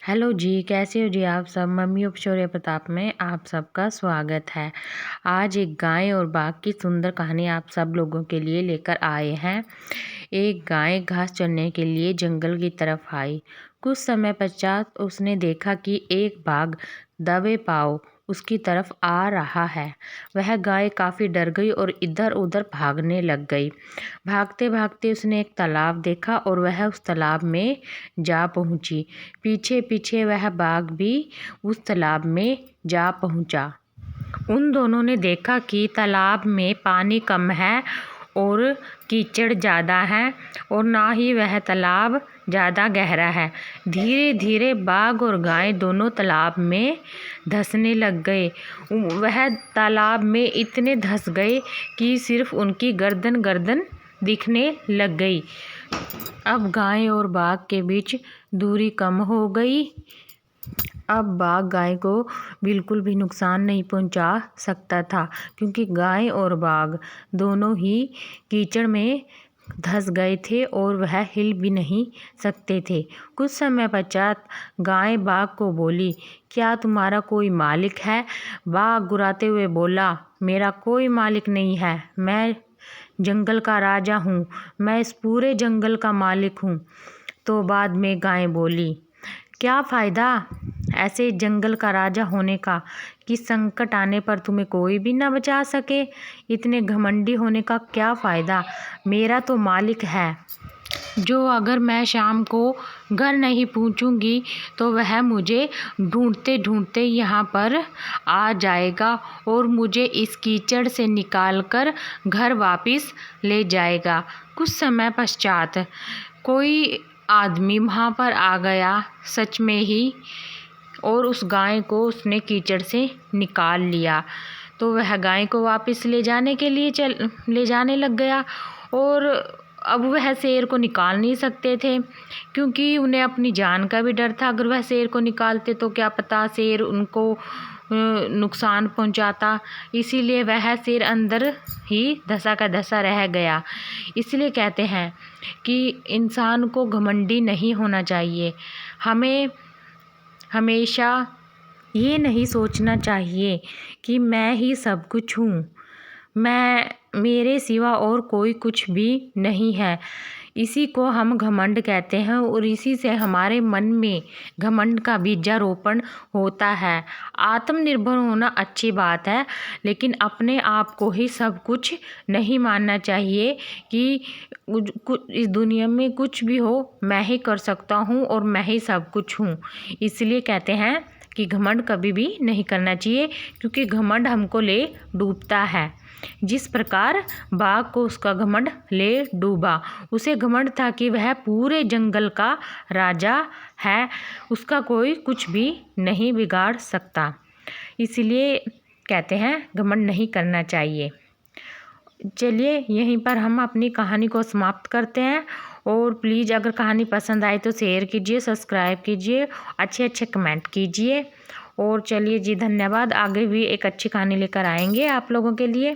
Hello जी, कैसे हो जी आप सब। मम्मी उपशौर्य प्रताप में आप सबका स्वागत है। आज एक गाय और बाघ की सुंदर कहानी आप सब लोगों के लिए लेकर आए हैं। एक गाय घास चरने के लिए जंगल की तरफ आई। कुछ समय पश्चात उसने देखा कि एक बाघ दबे पांव उसकी तरफ आ रहा है। वह गाय काफ़ी डर गई और इधर उधर भागने लग गई। भागते भागते उसने एक तालाब देखा और वह उस तालाब में जा पहुंची। पीछे पीछे वह बाघ भी उस तालाब में जा पहुंचा। उन दोनों ने देखा कि तालाब में पानी कम है और कीचड़ ज़्यादा है और ना ही वह तालाब ज़्यादा गहरा है। धीरे धीरे बाघ और गाय दोनों तालाब में धंसने लग गए। वह तालाब में इतने धंस गए कि सिर्फ उनकी गर्दन दिखने लग गई। अब गाय और बाघ के बीच दूरी कम हो गई। अब बाघ गाय को बिल्कुल भी नुकसान नहीं पहुंचा सकता था, क्योंकि गाय और बाघ दोनों ही कीचड़ में धंस गए थे और वह हिल भी नहीं सकते थे। कुछ समय पश्चात गाय बाघ को बोली, क्या तुम्हारा कोई मालिक है? बाघ गुर्राते हुए बोला, मेरा कोई मालिक नहीं है। मैं जंगल का राजा हूँ। मैं इस पूरे जंगल का मालिक हूँ। तो बाद में गाय बोली, क्या फ़ायदा ऐसे जंगल का राजा होने का कि संकट आने पर तुम्हें कोई भी ना बचा सके। इतने घमंडी होने का क्या फ़ायदा। मेरा तो मालिक है, जो अगर मैं शाम को घर नहीं पहुंचूंगी तो वह मुझे ढूंढते ढूंढते यहाँ पर आ जाएगा और मुझे इस कीचड़ से निकाल कर घर वापस ले जाएगा। कुछ समय पश्चात कोई आदमी वहाँ पर आ गया, सच में ही, और उस गाय को उसने कीचड़ से निकाल लिया। तो वह गाय को वापस ले जाने लग गया और अब वह शेर को निकाल नहीं सकते थे, क्योंकि उन्हें अपनी जान का भी डर था। अगर वह शेर को निकालते तो क्या पता शेर उनको नुकसान पहुंचाता। इसीलिए वह शेर अंदर ही धंसा का धंसा रह गया। इसलिए कहते हैं कि इंसान को घमंडी नहीं होना चाहिए। हमें हमेशा ये नहीं सोचना चाहिए कि मैं ही सब कुछ हूँ, मेरे सिवा और कोई कुछ भी नहीं है। इसी को हम घमंड कहते हैं और इसी से हमारे मन में घमंड का बीजारोपण होता है। आत्मनिर्भर होना अच्छी बात है, लेकिन अपने आप को ही सब कुछ नहीं मानना चाहिए कि इस दुनिया में कुछ भी हो मैं ही कर सकता हूँ और मैं ही सब कुछ हूँ। इसलिए कहते हैं कि घमंड कभी भी नहीं करना चाहिए, क्योंकि घमंड हमको ले डूबता है। जिस प्रकार बाघ को उसका घमंड ले डूबा। उसे घमंड था कि वह पूरे जंगल का राजा है, उसका कोई कुछ भी नहीं बिगाड़ सकता। इसलिए कहते हैं घमंड नहीं करना चाहिए। चलिए यहीं पर हम अपनी कहानी को समाप्त करते हैं। और प्लीज़ अगर कहानी पसंद आए तो शेयर कीजिए, सब्सक्राइब कीजिए, अच्छे कमेंट कीजिए। और चलिए जी, धन्यवाद। आगे भी एक अच्छी कहानी लेकर आएंगे आप लोगों के लिए।